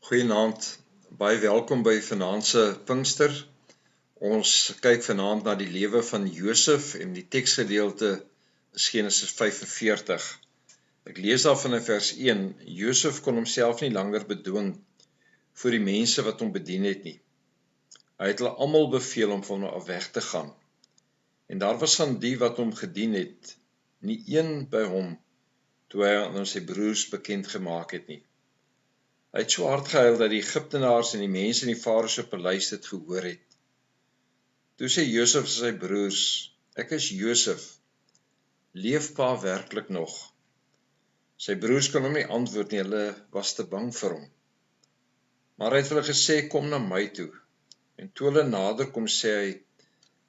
Goeienaand, baie welkom by vanaand se Pinkster. Ons kyk vanaand na die lewe van Josef en die teksgedeelte is Genesis 45. Ek lees daarvan in vers 1. Josef kon homself nie langer bedwing voor die mense wat hom bedien het nie. Hy het hulle almal beveel om van hom af weg te gaan. En daar was van die wat hom gedien het, nie een by hom toe hy aan sy broers bekend gemaak het nie. Hy het so hard gehuil dat die Egiptenaars en die mense in die Farao se paleis dit gehoor het. Toe sê Josef sy broers, ek is Josef, leef pa werklik nog? Sy broers kon hom nie antwoord nie, hulle was te bang vir hom. Maar hy het vir hulle gesê, kom na my toe. En toe hulle nader kom sê hy,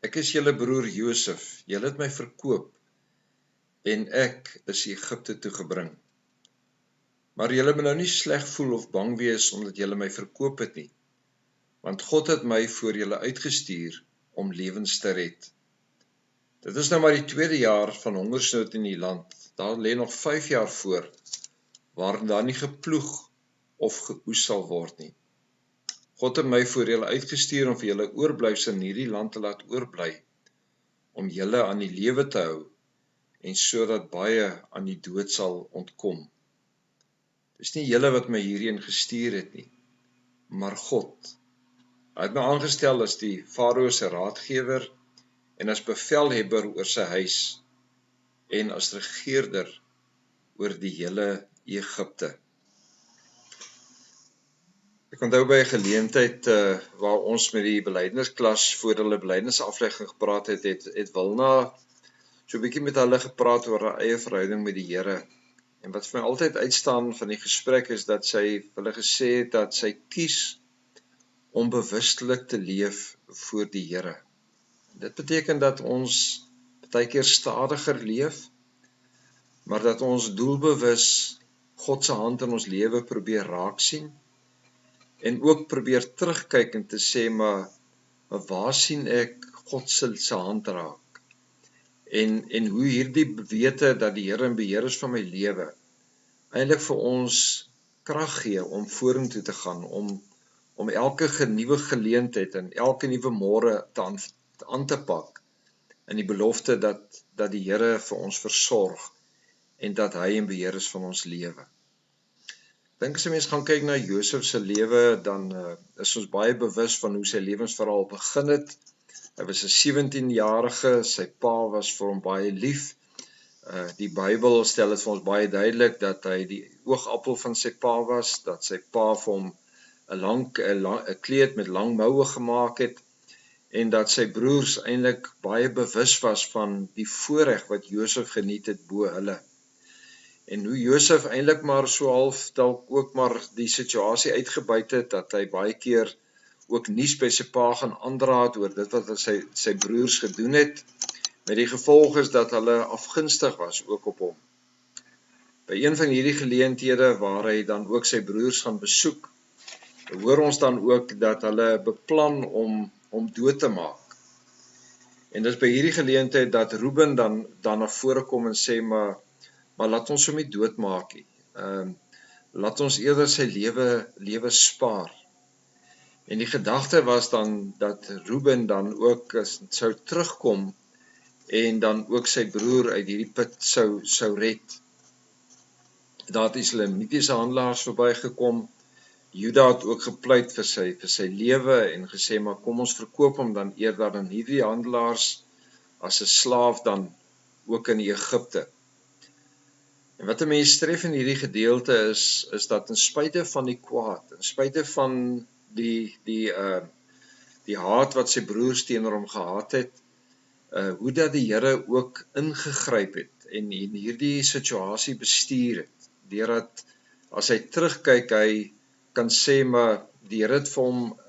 ek is julle broer Josef, julle het my verkoop en ek is Egipte toe gebring. Maar julle moet nou nie sleg voel of bang wees omdat julle my verkoop het nie, want God het my voor julle uitgestuur om lewens te red. Dit is nou maar die tweede jaar van hongersnood in die land, daar lê nog 5 jaar voor, waarin daar nie geploeg of geoes sal word nie. God het my voor julle uitgestuur om vir julle oorblyfsel in hierdie land te laat oorbly, om julle aan die lewe te hou, en sodat baie aan die dood sal ontkom. Dis nie julle wat my hierheen gestuur het nie, maar God. Hy het my aangestel as die Farao se raadgewer en as bevelhebber oor sy huis en as regeerder oor die hele Egipte. Ek onthou by 'n geleentheid waar ons met die belydensklas voor hulle belydenisaflegging gepraat het Wilna so 'n bietjie met hulle gepraat oor haar eie verhouding met die Here. En wat vir my altyd uitstaan van die gesprek is dat sy hulle gesê het dat sy kies om bewustelik te leef voor die Here. Dit beteken dat ons baie keer stadiger leef, maar dat ons doelbewus God se hand in ons lewe probeer raak sien en ook probeer terugkyk en te sê maar waar sien ek God se hand raak? En hoe hierdie wete dat die Here in beheer is van my lewe eintlik vir ons krag gee om vorentoe te gaan, om elke nuwe geleentheid en elke nuwe môre aan te pak in die belofte dat die Here vir ons versorg en dat hy in beheer is van ons lewe. Ek dink as 'n mens gaan kyk na Josef se lewe, dan is ons baie bewus van hoe sy lewensverhaal begin het. Hy was 'n 17-jarige, sy pa was vir hom baie lief. Die Bybel stel dit vir ons baie duidelik dat hy die oogappel van sy pa was, dat sy pa vir hom 'n kleed met lang moue gemaak het en dat sy broers eintlik baie bewus was van die voorreg wat Josef geniet het bo hulle. En hoe Josef eintlik maar so half dalk ook maar die situasie uitgebuit het, dat hy baie keer ook nuus by sy pa gaan aandra het oor dit wat sy broers gedoen het, met die gevolg is dat hulle afgunstig was ook op hom. By een van hierdie geleenthede waar hy dan ook sy broers gaan besoek, hoor ons dan ook dat hulle beplan om dood te maak. En dis by hierdie geleentheid dat Reuben dan na vore kom en sê, maar laat ons hom nie doodmaak nie. Laat ons eerder sy lewe spaar. En die gedagte was dan dat Reuben dan ook sou terugkom en dan ook sy broer uit hierdie put sou red. Daar het Islamitiese handelaars verbygekom. Juda het ook gepleit vir sy lewe en gesê, maar kom ons verkoop hom dan eerder aan hierdie handelaars as 'n slaaf dan ook in Egipte. En wat 'n mens tref in hierdie gedeelte is dat in spite van die kwaad, in spite van die haat wat sy broers teenoor hom gehad het, hoe dat die Here ook ingegryp het en in hierdie situasie bestuur het, deurdat as hy terugkyk, hy kan sê, maar die Here het vir hom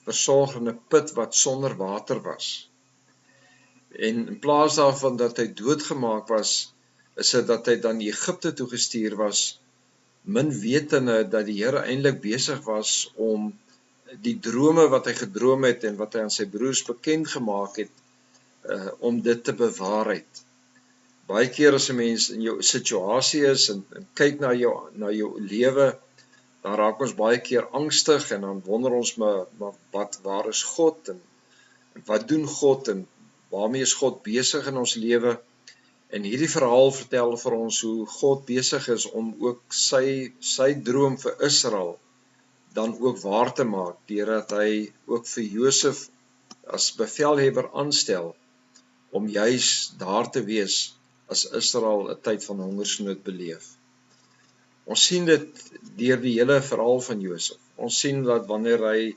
versorg in 'n put wat sonder water was. En in plaas daarvan dat hy doodgemaak was, is dit dat hy dan Egipte toe gestuur was, min wetende dat die Here eintlik besig was om die drome wat hy gedroom het en wat hy aan sy broers bekend gemaak het, om dit te bewaarheid. Baie keer as 'n mens in jou situasie is en kyk na jou lewe, dan raak ons baie keer angstig en dan wonder ons maar waar is God en wat doen God en waarmee is God besig in ons lewe? En hierdie verhaal vertel vir ons hoe God besig is om ook sy droom vir Israel dan ook waar te maak, deurdat hy ook vir Josef as bevelhebber aanstel om juis daar te wees as Israel 'n tyd van hongersnood beleef. Ons sien dit deur die hele verhaal van Josef. Ons sien dat wanneer hy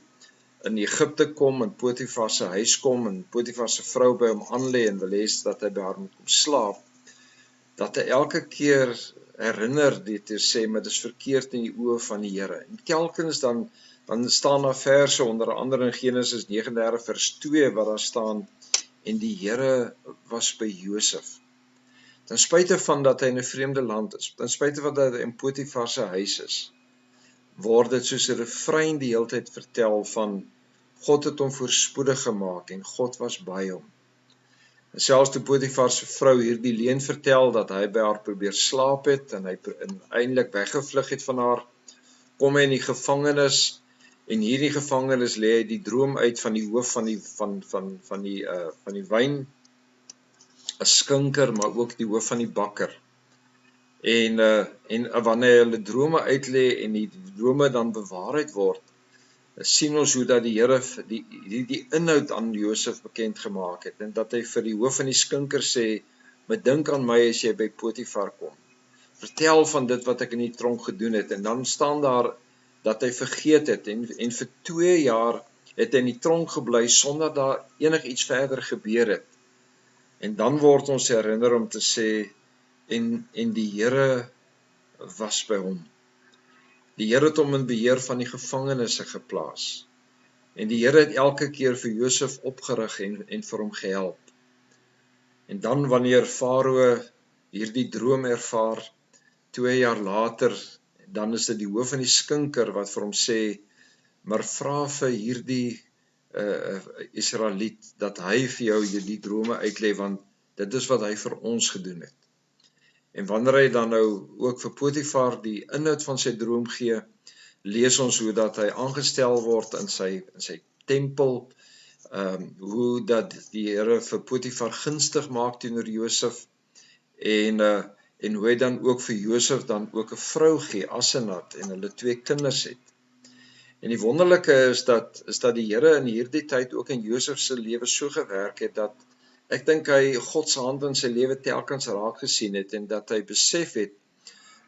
in Egipte kom, in Potifar se huis kom, en Potifar se vrou by hom aanlê en wil hê dat hy by haar moet kom slaap, dat hy elke keer herinner dit te sê, maar dit is verkeerd in die oë van die Here. En telkens dan staan daar verse, onder andere in Genesis 39 vers 2, waar daar staan, en die Here was by Josef. Ten spyte van dat hy in 'n vreemde land is, ten spyte van dat hy in Potifar se huis is, word dit soos 'n refrein die hele tyd vertel van God het hom voorspoedig gemaak en God was by hom. En selfs toe Potifar se vrou hierdie leuen vertel dat hy by haar probeer slaap het en hy eintlik weggevlug het van haar, kom hy in die gevangenis en hierdie gevangenis lê hy die droom uit van die hoof van die wyn, 'n skinker, maar ook die hoof van die bakker. En wanneer hulle drome uitlê en die drome dan bewaarheid word, sien ons hoe dat die Here die inhoud aan Josef bekend gemaak het en dat hy vir die hoof van die skinker sê, "Bedink aan my as jy by Potifar kom. Vertel van dit wat ek in die tronk gedoen het." En dan staan daar dat hy vergeet het en vir 2 jaar het hy in die tronk gebly sonder daar enigiets verder gebeur het. En dan word ons herinner om te sê, en die Here was by hom. Die Here het hom in beheer van die gevangenisse geplaas. En die Here het elke keer vir Josef opgerig en vir hom gehelp. En dan wanneer Farao hierdie droom ervaar, 2 jaar later, dan is dit die hoof van die skinker wat vir hom sê, maar vra vir hierdie Israeliet dat hy vir jou hierdie drome uitlê, want dit is wat hy vir ons gedoen het. En wanneer hy dan nou ook vir Potifar die inhoud van sy droom gee, lees ons hoe dat hy aangestel word in sy tempel, hoe dat die Here vir Potifar gunstig maak teenoor Josef, en hoe hy dan ook vir Josef dan ook 'n vrou gee, Asenat, en hulle 2 kinders het. En die wonderlike is dat die Here in hierdie tyd ook in Josef se lewe so gewerk het, dat ek dink hy God se hand in sy lewe telkens raak gesien het, en dat hy besef het,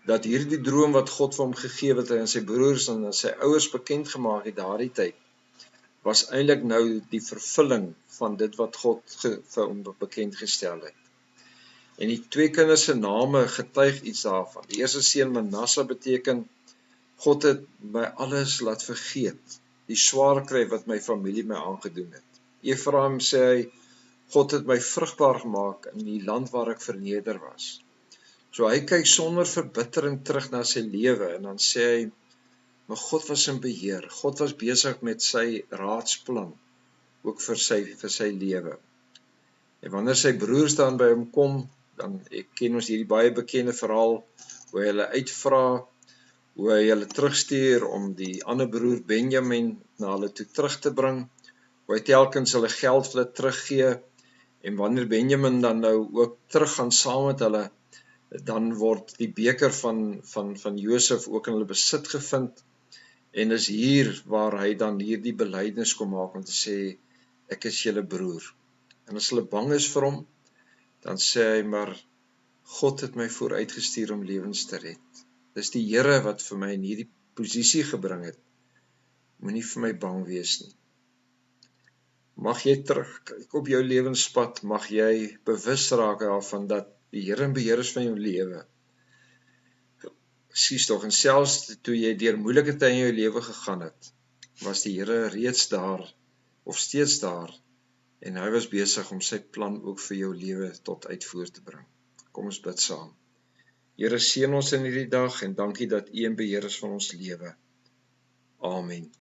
dat hierdie droom wat God vir hom gegee het, en sy broers en sy ouers bekend gemaak het daardie tyd, was eintlik nou die vervulling van dit wat God vir hom bekend gestel het. En die 2 kinders se name getuig iets daarvan. Die eerste seun Manasse beteken, God het my alles laat vergeet, die swaar kry wat my familie my aangedoen het. Efraim sê hy, God het my vrugbaar gemaak in die land waar ek verneder was. So hy kyk sonder verbittering terug na sy lewe en dan sê hy, maar God was in beheer. God was besig met sy raadsplan, ook vir sy lewe. En wanneer sy broers dan by hom kom, dan ken ons hierdie baie bekende verhaal, hoe hy hulle uitvra, hoe hy hulle terugstuur om die ander broer Benjamin na hulle toe terug te bring, hoe hy telkens hulle geld vir hulle teruggee, en wanneer Benjamin dan nou ook terug gaan saam met hulle, dan word die beker van Josef ook in hulle besit gevind, en is hier waar hy dan hierdie belydenis kom maak om te sê, ek is julle broer. En as hulle bang is vir hom, dan sê hy, maar God het my vooruitgestuur om lewens te red. Dis die Here wat vir my in hierdie posisie gebring het. Moenie vir my bang wees nie. Mag jy terugkyk op jou lewenspad, mag jy bewus raak daarvan dat die Here in beheer is van jou lewe. Sies tog, en selfs toe jy deur moeilike tye in jou lewe gegaan het, was die Here reeds daar, of steeds daar, en hy was besig om sy plan ook vir jou lewe tot uitvoer te bring. Kom ons bid saam. Here, seën ons in hierdie dag, en dankie dat U in beheer is van ons lewe. Amen.